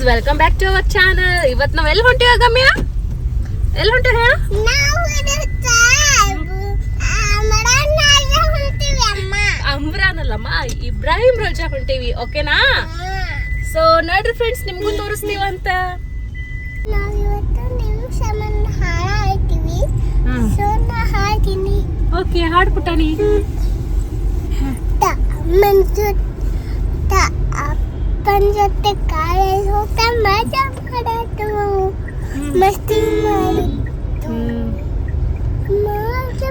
Welcome back to our channel. ಇವತ್ತು ನಾವ್ ಎಲ್ಲಿ ಹೊಂಟಿವ ಗಮ್ಯ? ಎಲ್ಲಿ ಹೊಂಟಿವ ಹೇಳು? ಅಮ್ರಾನಲ್ಲಮ್ಮ, ಇಬ್ರಾಹಿಂ ರೋಜಾ ಹೊಂಟಿವಿ. ಓಕೆನಾ? ಸೊ ನೋಡ್ರಿ ಫ್ರೆಂಡ್ಸ್, ನಿಮ್ಗೂ ತೋರಿಸ್ತೀವಂತ. ಓಕೆ, ಹಾಡು ಪುಟಾಣಿ. अपन जते काळे होता मजा करतो मस्ती मारतो मजा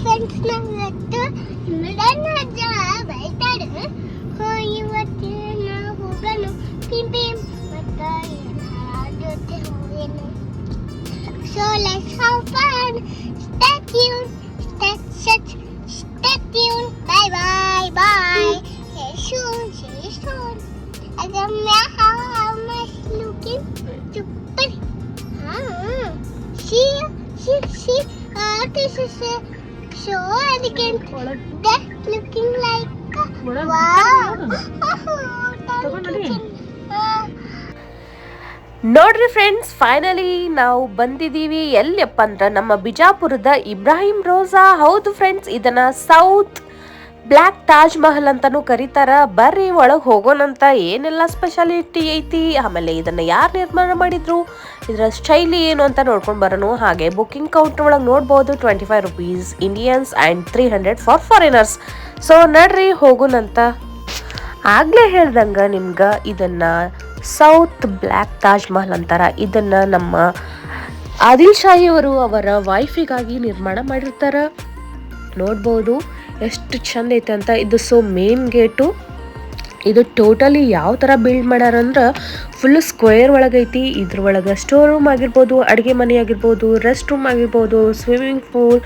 ಫ್ರೆಂಡ್ಸ್ ನಾವತ್ತು ಮಿಡನ್ನ ಬೈತಾಡು ಇವತ್ತು ನಾವು ಹೋಗೋಣ ಪಿಂಪಿಂ ಮತ್ತು ಜೊತೆ ಹೋಗೋಣ. So let's have fun. Stay tune, stay tune. Bye bye bye. See you soon. Agamya, how much looking super. See. This is so elegant. That looking like wow. ನೋಡ್ರಿ ಫ್ರೆಂಡ್ಸ್, ಫೈನಲಿ ನಾವು ಬಂದಿದ್ದೀವಿ. ಎಲ್ಲಿಯಪ್ಪ ಅಂದ್ರೆ ನಮ್ಮ ಬಿಜಾಪುರದ ಇಬ್ರಾಹಿಂ ರೋಜಾ. ಹೌದು ಫ್ರೆಂಡ್ಸ್, ಇದನ್ನ south black Taj Mahal ಅಂತಾನು ಕರೀತಾರ. ಬರ್ರಿ ಒಳಗೆ ಹೋಗೋಣಂತ. ಏನೆಲ್ಲ ಸ್ಪೆಷಾಲಿಟಿ ಐತಿ, ಆಮೇಲೆ ಇದನ್ನ ಯಾರು ನಿರ್ಮಾಣ ಮಾಡಿದ್ರು, ಇದರ ಶೈಲಿ ಏನು ಅಂತ ನೋಡ್ಕೊಂಡು ಬರೋಣ. ಹಾಗೆ ಬುಕ್ಕಿಂಗ್ ಕೌಂಟರ್ ಒಳಗೆ ನೋಡ್ಬೋದು 25 rupees Indians and 300 for foreigners. So ನಡ್ರಿ ಹೋಗೋಣಂತ. ಆಗ್ಲೇ ಹೇಳ್ದಂಗ ನಿಮ್ಗೆ ಇದನ್ನ ಸೌತ್ ಬ್ಲ್ಯಾಕ್ ತಾಜ್ ಮಹಲ್ ಅಂತಾರ. ಇದನ್ನ ನಮ್ಮ ಆದಿಲ್ ಶಾಹಿ ಅವರು ಅವರ ವೈಫಿಗಾಗಿ ನಿರ್ಮಾಣ ಮಾಡಿರ್ತಾರ. ನೋಡ್ಬೋದು ಎಷ್ಟು ಚಂದ ಐತೆ ಅಂತ. ಇದು ಸೊ ಮೇನ್ ಗೇಟು. ಇದು ಟೋಟಲಿ ಯಾವ ಥರ ಬಿಲ್ಡ್ ಮಾಡ್ಯಾರಂದ್ರೆ ಫುಲ್ ಸ್ಕ್ವೇರ್ ಒಳಗೈತಿ. ಇದ್ರ ಒಳಗೆ ಸ್ಟೋರ್ ರೂಮ್ ಆಗಿರ್ಬೋದು, ಅಡುಗೆ ಮನೆ ಆಗಿರ್ಬೋದು, ರೆಸ್ಟ್ ರೂಮ್ ಆಗಿರ್ಬೋದು, ಸ್ವಿಮ್ಮಿಂಗ್ ಪೂಲ್,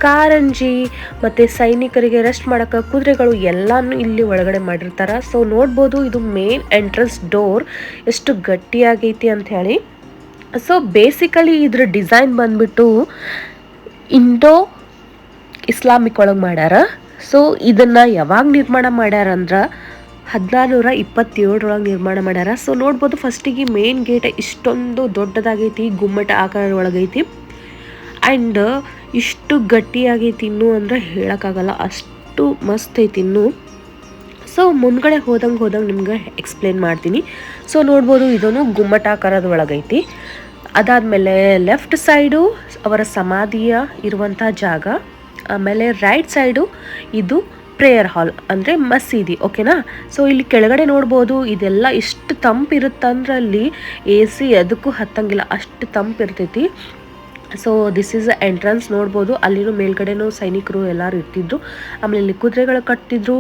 ಕಾರಂಜಿ ಮತ್ತು ಸೈನಿಕರಿಗೆ ರೆಸ್ಟ್ ಮಾಡೋಕ್ಕೆ ಕುದುರೆಗಳು ಎಲ್ಲನೂ ಇಲ್ಲಿ ಒಳಗಡೆ ಮಾಡಿರ್ತಾರೆ. ಸೊ ನೋಡ್ಬೋದು ಇದು ಮೇನ್ ಎಂಟ್ರೆನ್ಸ್ ಡೋರ್ ಎಷ್ಟು ಗಟ್ಟಿಯಾಗೈತಿ ಅಂತ ಹೇಳಿ. ಸೊ ಬೇಸಿಕಲಿ ಇದ್ರ ಡಿಸೈನ್ ಬಂದ್ಬಿಟ್ಟು ಇಂಡೋ ಇಸ್ಲಾಮಿಕ್ ಒಳಗೆ ಮಾಡ್ಯಾರ. ಸೊ ಇದನ್ನು ಯಾವಾಗ ನಿರ್ಮಾಣ ಮಾಡ್ಯಾರಂದ್ರೆ 1427 ನಿರ್ಮಾಣ ಮಾಡ್ಯಾರ. ಸೊ ನೋಡ್ಬೋದು ಫಸ್ಟಿಗೆ ಮೇನ್ ಗೇಟ್ ಇಷ್ಟೊಂದು ದೊಡ್ಡದಾಗೈತಿ, ಗುಮ್ಮಟ ಆಕಾರ ಒಳಗೈತಿ. ಆ್ಯಂಡ್ ಇಷ್ಟು ಗಟ್ಟಿಯಾಗೈತಿ ಇನ್ನೂ ಅಂದ್ರೆ ಹೇಳೋಕ್ಕಾಗಲ್ಲ, ಅಷ್ಟು ಮಸ್ತ್ ಐತಿ ಇನ್ನೂ. ಸೊ ಮುಂದ್ಗಡೆ ಹೋದಂಗೆ ನಿಮ್ಗೆ ಎಕ್ಸ್ಪ್ಲೇನ್ ಮಾಡ್ತೀನಿ. ಸೊ ನೋಡ್ಬೋದು ಇದನ್ನು ಗುಮ್ಮಟ ಆಕಾರದ ಒಳಗೈತಿ. ಅದಾದಮೇಲೆ ಲೆಫ್ಟ್ ಸೈಡು ಅವರ ಸಮಾಧಿಯ ಇರುವಂಥ ಜಾಗ. ಆಮೇಲೆ ರೈಟ್ ಸೈಡು ಇದು ಪ್ರೇಯರ್ ಹಾಲ್ ಅಂದರೆ ಮಸೀದಿ. ಓಕೆನಾ? ಸೊ ಇಲ್ಲಿ ಕೆಳಗಡೆ ನೋಡ್ಬೋದು ಇದೆಲ್ಲ ಇಷ್ಟು ತಂಪಿರುತ್ತಂದ್ರೆ ಅಲ್ಲಿ AC ಅದಕ್ಕೂ ಹತ್ತಂಗಿಲ್ಲ, ಅಷ್ಟು ತಂಪಿರ್ತೈತಿ. So this is entrance. ನೋಡ್ಬೋದು ಅಲ್ಲಿನೂ ಮೇಲ್ಗಡೆನೂ ಸೈನಿಕರು ಎಲ್ಲರೂ ಇರ್ತಿದ್ರು. ಆಮೇಲೆ ಇಲ್ಲಿ ಕುದುರೆಗಳು ಕಟ್ತಿದ್ರು.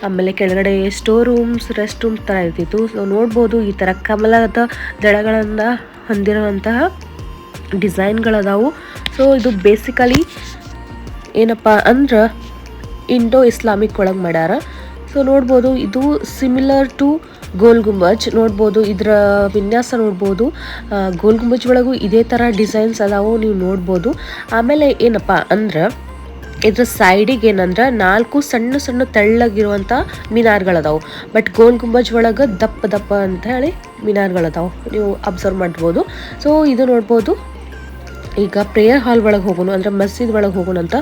ಆಮೇಲೆ ಕೆಳಗಡೆ ಸ್ಟೋರ್ ರೂಮ್ಸ್, ರೆಸ್ಟ್ ರೂಮ್ಸ್ ಥರ ಇರ್ತಿತ್ತು. ಸೊ ನೋಡ್ಬೋದು ಈ ಥರ ಕಮಲದ ದಳಗಳನ್ನು ಹೊಂದಿರುವಂತಹ ಡಿಸೈನ್ಗಳದಾವು. ಸೊ ಇದು ಬೇಸಿಕಲಿ ಏನಪ್ಪ ಅಂದ್ರೆ ಇಂಡೋ ಇಸ್ಲಾಮಿಕ್ ಒಳಗೆ ಮಾಡ್ಯಾರ. ಸೊ ನೋಡ್ಬೋದು ಇದು ಸಿಮಿಲರ್ ಟು ಗೋಲ್ ಗುಂಬಜ್. ನೋಡ್ಬೋದು ಇದರ ವಿನ್ಯಾಸ ನೋಡ್ಬೋದು. ಗೋಲ್ ಗುಂಬಜ್ ಒಳಗೂ ಇದೇ ಥರ ಡಿಸೈನ್ಸ್ ಅದಾವು, ನೀವು ನೋಡ್ಬೋದು. ಆಮೇಲೆ ಏನಪ್ಪ ಅಂದ್ರೆ ಇದ್ರ ಸೈಡಿಗೆ ಏನಂದ್ರೆ 4 ಸಣ್ಣ ತೆಳ್ಳಗಿರುವಂಥ ಮಿನಾರ್ಗಳದಾವು. ಬಟ್ ಗೋಲ್ ಗುಂಬಜ್ ಒಳಗೆ ದಪ್ಪ ಅಂತ ಹೇಳಿ ಮಿನಾರ್ಗಳದಾವು, ನೀವು ಅಬ್ಸರ್ವ್ ಮಾಡ್ಬೋದು. ಸೊ ಇದು ನೋಡ್ಬೋದು. ಈಗ ಪ್ರೇಯರ್ ಹಾಲ್ ಒಳಗೆ ಹೋಗೋಣ ಅಂದರೆ ಮಸೀದ್ ಒಳಗೆ ಹೋಗೋಣ ಅಂತ.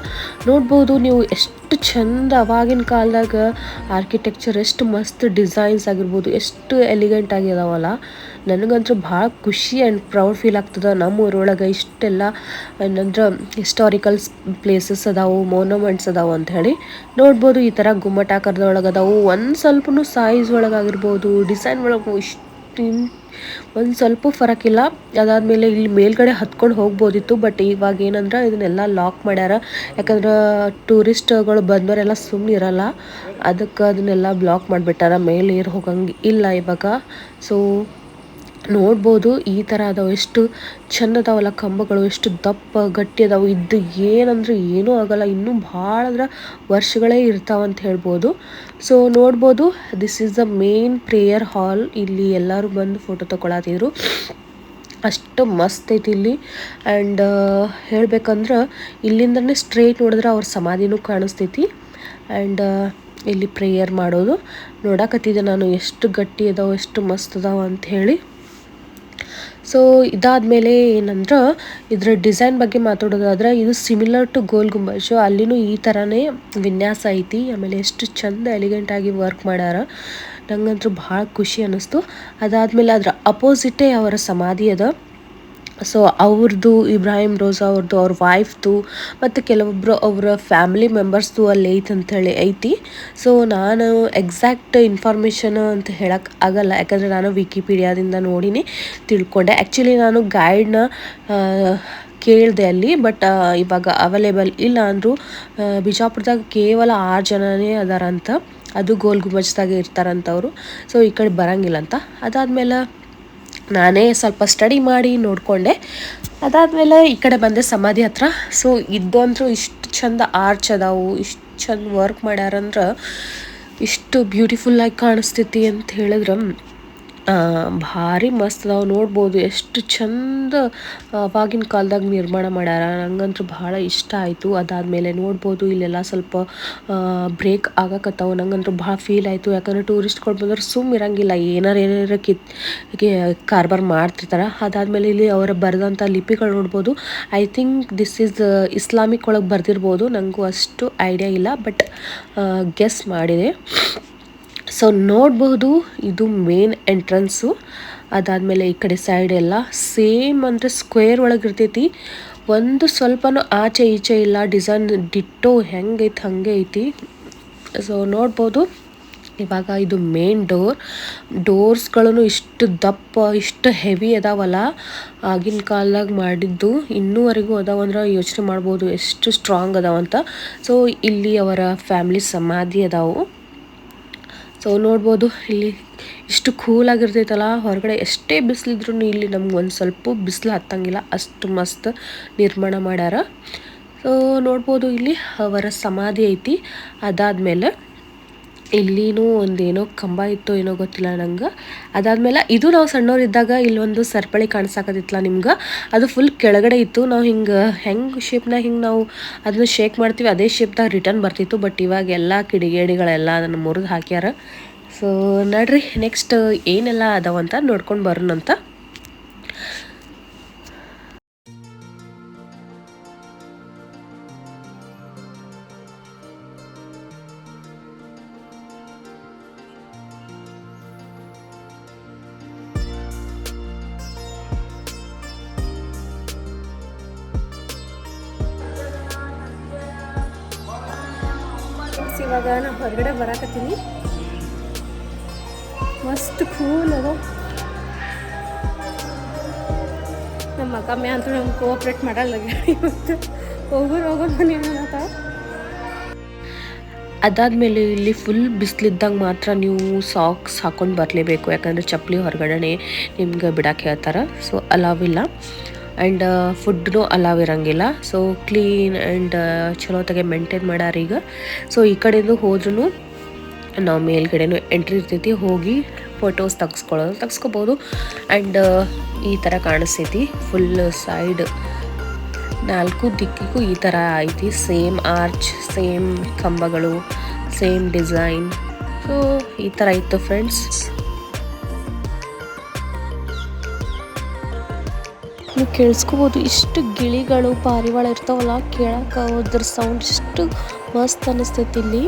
ನೋಡ್ಬೋದು ನೀವು ಎಷ್ಟು ಚಂದ ಅವಾಗಿನ ಕಾಲದಾಗ ಆರ್ಕಿಟೆಕ್ಚರ್ ಎಷ್ಟು ಮಸ್ತ್ ಡಿಸೈನ್ಸ್ ಆಗಿರ್ಬೋದು, ಎಷ್ಟು ಎಲಿಗೆಂಟ್ ಆಗಿದಾವಲ್ಲ. ನನಗಂತೂ ಭಾಳ ಖುಷಿ ಆ್ಯಂಡ್ ಪ್ರೌಡ್ ಫೀಲ್ ಆಗ್ತದೆ. ನಮ್ಮ ಊರೊಳಗೆ ಇಷ್ಟೆಲ್ಲ ಏನಂದ್ರೆ ಹಿಸ್ಟಾರಿಕಲ್ ಪ್ಲೇಸಸ್ ಅದಾವು, ಮೊನೊಮೆಂಟ್ಸ್ ಅದಾವು ಅಂತ ಹೇಳಿ. ನೋಡ್ಬೋದು ಈ ಥರ ಗುಮ್ಮಟ ಆಕಾರದೊಳಗೆ ಅದಾವು. ಒಂದು ಸ್ವಲ್ಪನೂ ಸೈಜ್ ಒಳಗಾಗಿರ್ಬೋದು, ಡಿಸೈನ್ ಒಳಗೆ ಇಷ್ಟು ಒಂದು ಸ್ವಲ್ಪ ಫರಕಿಲ್ಲ. ಅದಾದಮೇಲೆ ಇಲ್ಲಿ ಮೇಲ್ಗಡೆ ಹತ್ಕೊಂಡು ಹೋಗ್ಬೋದಿತ್ತು. ಬಟ್ ಇವಾಗ ಏನಂದ್ರೆ ಇದನ್ನೆಲ್ಲ ಲಾಕ್ ಮಾಡ್ಯಾರ. ಯಾಕಂದ್ರೆ ಟೂರಿಸ್ಟ್ಗಳು ಬಂದವರೆಲ್ಲ ಸುಮ್ಮನೆ ಇರಲ್ಲ, ಅದಕ್ಕೆ ಅದನ್ನೆಲ್ಲ ಬ್ಲಾಕ್ ಮಾಡಿಬಿಟ್ಟಾರ. ಮೇಲೆ ಏರ್ ಹೋಗಂಗೆ ಇಲ್ಲ ಇವಾಗ. ಸೊ ನೋಡ್ಬೋದು ಈ ಥರ ಅದಾವೆ, ಎಷ್ಟು ಚೆಂದ ಅದಾವಲ್ಲ ಕಂಬಗಳು, ಎಷ್ಟು ದಪ್ಪ ಗಟ್ಟಿ ಅದಾವೆ. ಇದು ಏನಂದ್ರೆ ಏನೂ ಆಗಲ್ಲ, ಇನ್ನೂ ಭಾಳ ಅಂದ್ರೆ ವರ್ಷಗಳೇ ಇರ್ತಾವಂತ ಹೇಳ್ಬೋದು. ಸೊ ನೋಡ್ಬೋದು, this is the main prayer ಹಾಲ್. ಇಲ್ಲಿ ಎಲ್ಲರೂ ಬಂದು ಫೋಟೋ ತಗೊಳತಿದ್ರು, ಅಷ್ಟು ಮಸ್ತ್ ಐತಿ ಇಲ್ಲಿ. ಆ್ಯಂಡ್ ಹೇಳ್ಬೇಕಂದ್ರೆ ಇಲ್ಲಿಂದನೇ ಸ್ಟ್ರೇಟ್ ನೋಡಿದ್ರೆ ಅವ್ರ ಸಮಾಧಿನೂ ಕಾಣಿಸ್ತೈತಿ. ಆ್ಯಂಡ್ ಇಲ್ಲಿ ಪ್ರೇಯರ್ ಮಾಡೋದು ನೋಡಕತ್ತಿದ್ದೆ ನಾನು, ಎಷ್ಟು ಗಟ್ಟಿ ಅದಾವ, ಎಷ್ಟು ಮಸ್ತ್ ಅದಾವ ಅಂತ ಹೇಳಿ. ಸೊ ಇದಾದಮೇಲೆ ಏನಂದ್ರೆ ಇದರ ಡಿಸೈನ್ ಬಗ್ಗೆ ಮಾತಾಡೋದಾದ್ರೆ, ಇದು ಸಿಮಿಲರ್ ಟು ಗೋಲ್ ಗುಂಬಜ್. ಅಲ್ಲಿನೂ ಈ ಥರನೇ ವಿನ್ಯಾಸ ಐತಿ. ಆಮೇಲೆ ಎಷ್ಟು ಚಂದ ಎಲಿಗೆಂಟಾಗಿ ವರ್ಕ್ ಮಾಡ್ಯಾರ, ನಂಗಂತೂ ಭಾಳ ಖುಷಿ ಅನ್ನಿಸ್ತು. ಅದಾದಮೇಲೆ ಅದರ ಅಪೋಸಿಟೇ ಅವರ ಸಮಾಧಿ ಅದ. ಸೊ ಅವ್ರದ್ದು, ಇಬ್ರಾಹಿಂ ರೋಜಾ ಅವ್ರದ್ದು, ಅವ್ರ ವೈಫ್ದು ಮತ್ತು ಕೆಲವೊಬ್ಬರು ಅವರ ಫ್ಯಾಮಿಲಿ ಮೆಂಬರ್ಸ್ದು ಅಲ್ಲಿ ಐತೆ ಅಂಥೇಳಿ ಐತಿ. ಸೊ ನಾನು ಎಕ್ಸಾಕ್ಟ್ ಇನ್ಫಾರ್ಮೇಷನ್ ಅಂತ ಹೇಳಕ್ಕೆ ಆಗಲ್ಲ, ಯಾಕಂದರೆ ನಾನು ವಿಕಿಪೀಡಿಯಾದಿಂದ ನೋಡಿನಿ ತಿಳ್ಕೊಂಡೆ. ಆ್ಯಕ್ಚುಲಿ ನಾನು ಗೈಡ್ನ ಕೇಳಿದೆ ಅಲ್ಲಿ, ಬಟ್ ಇವಾಗ ಅವೈಲೇಬಲ್ ಇಲ್ಲ ಅಂದರು. ಬಿಜಾಪುರದಾಗ ಕೇವಲ 6 ಜನನೇ ಅದಾರಂತ, ಅದು ಗೋಲ್ ಗುಂಬಜ್ದಾಗೆ ಇರ್ತಾರಂತವರು. ಸೊ ಈ ಕಡೆ ಬರೋಂಗಿಲ್ಲ ಅಂತ. ಅದಾದಮೇಲೆ ನಾನೇ ಸ್ವಲ್ಪ ಸ್ಟಡಿ ಮಾಡಿ ನೋಡಿಕೊಂಡೆ. ಅದಾದಮೇಲೆ ಈ ಕಡೆ ಬಂದೆ ಸಮಾಧಿ ಹತ್ರ. ಸೊ ಇದಂತೂ ಇಷ್ಟು ಚಂದ ಆರ್ಚ್ ಅದಾವು, ಇಷ್ಟು ಚಂದ ವರ್ಕ್ ಮಾಡ್ಯಾರಂದ್ರೆ ಇಷ್ಟು ಬ್ಯೂಟಿಫುಲ್ಲಾಗಿ ಕಾಣಿಸ್ತೈತಿ ಅಂತ ಹೇಳಿದ್ರೆ ಭಾರಿ ಮಸ್ತ್ ಅದಾವೆ. ನೋಡ್ಬೋದು ಎಷ್ಟು ಚಂದ ಅವಾಗಿನ ಕಾಲದಾಗ ನಿರ್ಮಾಣ ಮಾಡ್ಯಾರ, ನಂಗಂತೂ ಭಾಳ ಇಷ್ಟ ಆಯಿತು. ಅದಾದಮೇಲೆ ನೋಡ್ಬೋದು ಇಲ್ಲೆಲ್ಲ ಸ್ವಲ್ಪ ಬ್ರೇಕ್ ಆಗಕತ್ತಾವು, ನಂಗಂತೂ ಭಾಳ ಫೀಲ್ ಆಯಿತು. ಯಾಕಂದರೆ ಟೂರಿಸ್ಟ್ಗಳು ಬಂದ್ರೆ ಸುಮ್ಮ ಇರಂಗಿಲ್ಲ, ಏನಾರ ಕಾರ್ಬಾರ್ ಮಾಡ್ತಿರ್ತಾರೆ. ಅದಾದಮೇಲೆ ಇಲ್ಲಿ ಅವರ ಬರೆದಂಥ ಲಿಪಿಗಳು ನೋಡ್ಬೋದು. I think this is Islamic ಒಳಗೆ ಬರೆದಿರ್ಬೋದು, ನನಗೂ ಅಷ್ಟು ಐಡಿಯಾ ಇಲ್ಲ, ಬಟ್ ಗೆಸ್ ಮಾಡಿದೆ. ಸೊ ನೋಡಬಹುದು, ಇದು ಮೇನ್ ಎಂಟ್ರೆನ್ಸು. ಅದಾದಮೇಲೆ ಈ ಕಡೆ ಸೈಡ್ ಎಲ್ಲ ಸೇಮ್ ಅಂದರೆ ಸ್ಕ್ವೇರ್ ಒಳಗೆ ಇರ್ತೈತಿ, ಒಂದು ಸ್ವಲ್ಪನೂ ಆಚೆ ಈಚೆ ಇಲ್ಲ. ಡಿಸೈನ್ ಡಿಟ್ಟೋ ಹೆಂಗೈತಿ ಹಾಗೆ ಐತಿ. ಸೊ ನೋಡ್ಬೋದು. ಇವಾಗ ಇದು ಮೇನ್ ಡೋರ್ಸ್ಗಳೂ ಇಷ್ಟು ದಪ್ಪ, ಇಷ್ಟು ಹೆವಿ ಅದಾವಲ್ಲ, ಆಗಿನ ಕಾಲದಾಗ ಮಾಡಿದ್ದು ಇನ್ನೂವರೆಗೂ ಅದಾವಂದ್ರೆ ಯೋಚನೆ ಮಾಡ್ಬೋದು ಎಷ್ಟು ಸ್ಟ್ರಾಂಗ್ ಅದಾವಂತ. ಸೊ ಇಲ್ಲಿ ಅವರ ಫ್ಯಾಮಿಲಿ ಸಮಾಧಿ ಅದಾವು. ಸೊ ನೋಡ್ಬೋದು ಇಲ್ಲಿ ಇಷ್ಟು ಕೂಲಾಗಿರ್ತೈತಲ್ಲ, ಹೊರಗಡೆ ಎಷ್ಟೇ ಬಿಸಿಲಿದ್ರೂ ಇಲ್ಲಿ ನಮ್ಗೆ ಒಂದು ಸ್ವಲ್ಪ ಬಿಸಿಲು ಹತ್ತಂಗಿಲ್ಲ, ಅಷ್ಟು ಮಸ್ತ್ ನಿರ್ಮಾಣ ಮಾಡ್ಯಾರ. ಸೊ ನೋಡ್ಬೋದು ಇಲ್ಲಿ ಅವರ ಸಮಾಧಿ ಐತಿ. ಅದಾದಮೇಲೆ ಇಲ್ಲಿನೂ ಒಂದೇನೋ ಕಂಬ ಇತ್ತು, ಏನೋ ಗೊತ್ತಿಲ್ಲ ನಂಗೆ. ಅದಾದಮೇಲೆ ಇದು ನಾವು ಸಣ್ಣವರಿದ್ದಾಗ ಇಲ್ಲೊಂದು ಸರಪಳಿ ಕಾಣಿಸಾಕತ್ತಿತ್ತಲ್ಲ ನಿಮ್ಗೆ, ಅದು ಫುಲ್ ಕೆಳಗಡೆ ಇತ್ತು. ನಾವು ಹೆಂಗೆ ಶೇಪ್ನಾಗ ಹಿಂಗೆ ನಾವು ಅದನ್ನು ಶೇಕ್ ಮಾಡ್ತೀವಿ, ಅದೇ ಶೇಪ್ದಾಗ ರಿಟರ್ನ್ ಬರ್ತಿತ್ತು. ಬಟ್ ಇವಾಗ ಎಲ್ಲ ಕಿಡಿಗೇಡಿಗಳೆಲ್ಲ ಅದನ್ನು ಮುರಿದು ಹಾಕ್ಯಾರ. ಸೊ ನಡ್ರಿ ನೆಕ್ಸ್ಟ್ ಏನೆಲ್ಲ ಅದಾವಂತ ನೋಡ್ಕೊಂಡು ಬರೋಣಂತ. ಇವಾಗ ನಾನು ಹೊರಗಡೆ ಬರಾಕತ್ತೀನಿ, ಮಸ್ತ್ ಕೂಲ್ ಅದ. ನಮ್ಮ ಅಕ್ಕಮ್ಮೆ ಅಂತೂ ನಮ್ಗೆ ಕೋಆಪ್ರೇಟ್ ಮಾಡಲ್ಲ, ಇವತ್ತು ಹೋಗೋದು ಮನೇನಂತ. ಅದಾದಮೇಲೆ ಇಲ್ಲಿ ಫುಲ್ ಬಿಸಿಲಿದ್ದಂಗೆ ಮಾತ್ರ ನೀವು ಸಾಕ್ಸ್ ಹಾಕ್ಕೊಂಡು ಬರಲೇಬೇಕು, ಯಾಕಂದರೆ ಚಪ್ಪಲಿ ಹೊರಗಡೆ ನಿಮ್ಗೆ ಬಿಡಕ್ಕೆ ಹೇಳ್ತಾರೆ. ಸೊ ಅಲಾವಿಲ್ಲ. ಆ್ಯಂಡ್ ಫುಡ್ನೂ ಅಲಾವ್ ಇರೋಂಗಿಲ್ಲ. ಸೊ ಕ್ಲೀನ್ ಆ್ಯಂಡ್ ಚಲೋತ್ತಾಗೆ ಮೇಂಟೈನ್ ಮಾಡ್ಯಾರ ಈಗ. ಸೊ ಈ ಕಡೆಯಿಂದ ಹೋದ್ರೂ ನಾವು ಮೇಲ್ಗಡೆನೂ ಎಂಟ್ರಿ ಇರ್ತೈತಿ, ಹೋಗಿ ಫೋಟೋಸ್ ತೆಗ್ಸ್ಕೊಬೋದು. ಆ್ಯಂಡ್ ಈ ಥರ ಕಾಣಿಸ್ತೈತಿ ಫುಲ್ ಸೈಡ್, 4 ದಿಕ್ಕಿಗೂ ಈ ಥರ ಐತಿ. ಸೇಮ್ ಆರ್ಚ್, ಸೇಮ್ ಕಂಬಗಳು, ಸೇಮ್ ಡಿಸೈನ್. ಸೊ ಈ ಥರ ಇತ್ತು ಫ್ರೆಂಡ್ಸ್. ನೀವು ಕೇಳಿಸ್ಕೋಬೋದು, ಇಷ್ಟು ಗಿಳಿಗಳು ಪಾರಿವಾಳ ಇರ್ತಾವಲ್ಲ, ಕೇಳಕ್ಕೆ ಅದ್ರ ಸೌಂಡ್ ಇಷ್ಟು ಮಸ್ತ್ ಅನ್ನಿಸ್ತೈತಿ ಇಲ್ಲಿ.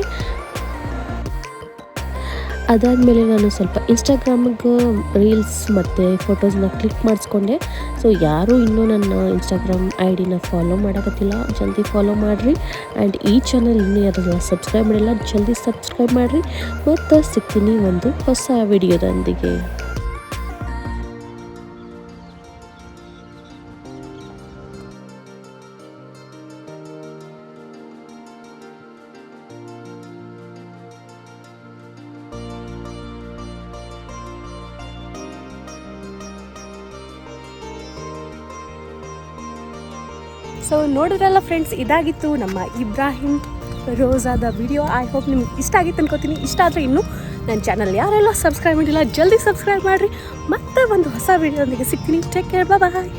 ಅದಾದಮೇಲೆ ನಾನು ಸ್ವಲ್ಪ ಇನ್ಸ್ಟಾಗ್ರಾಮಿಗೆ ರೀಲ್ಸ್ ಮತ್ತು ಫೋಟೋಸ್ನ ಕ್ಲಿಕ್ ಮಾಡಿಸ್ಕೊಂಡೆ. ಸೊ ಯಾರೂ ಇನ್ನೂ ನನ್ನ ಇನ್ಸ್ಟಾಗ್ರಾಮ್ ID ಫಾಲೋ ಮಾಡೋಕತ್ತಿಲ್ಲ, ಜಲ್ದಿ ಫಾಲೋ ಮಾಡಿರಿ. ಆ್ಯಂಡ್ ಈ ಚಾನಲ್ ಇನ್ನೂ ಯಾರೆಲ್ಲ ಸಬ್ಸ್ಕ್ರೈಬ್ ಮಾಡಿಲ್ಲ, ಜಲ್ದಿ ಸಬ್ಸ್ಕ್ರೈಬ್ ಮಾಡಿರಿ. ಮತ್ತು ಸಿಗ್ತೀನಿ ಒಂದು ಹೊಸ ವಿಡಿಯೋದೊಂದಿಗೆ. ಸೊ ನೋಡಿದ್ರಲ್ಲ ಫ್ರೆಂಡ್ಸ್, ಇದಾಗಿತ್ತು ನಮ್ಮ ಇಬ್ರಾಹಿಂ ರೋಜಾದ ವಿಡಿಯೋ. ಐ ಹೋಪ್ ನಿಮ್ಗೆ ಇಷ್ಟ ಆಗಿತ್ತು ಅನ್ಕೋತೀನಿ. ಇಷ್ಟ ಆದರೆ ಇನ್ನೂ ನನ್ನ ಚಾನಲ್ ಯಾರೆಲ್ಲ ಸಬ್ಸ್ಕ್ರೈಬ್ ಮಾಡಿಲ್ಲ ಜಲ್ದಿ ಸಬ್ಸ್ಕ್ರೈಬ್ ಮಾಡಿರಿ. ಮತ್ತೆ ಒಂದು ಹೊಸ ವಿಡಿಯೋದೊಂದಿಗೆ ಸಿಗ್ತೀನಿ. ಟೇಕ್ ಕೇರ್, ಬಾಯ್.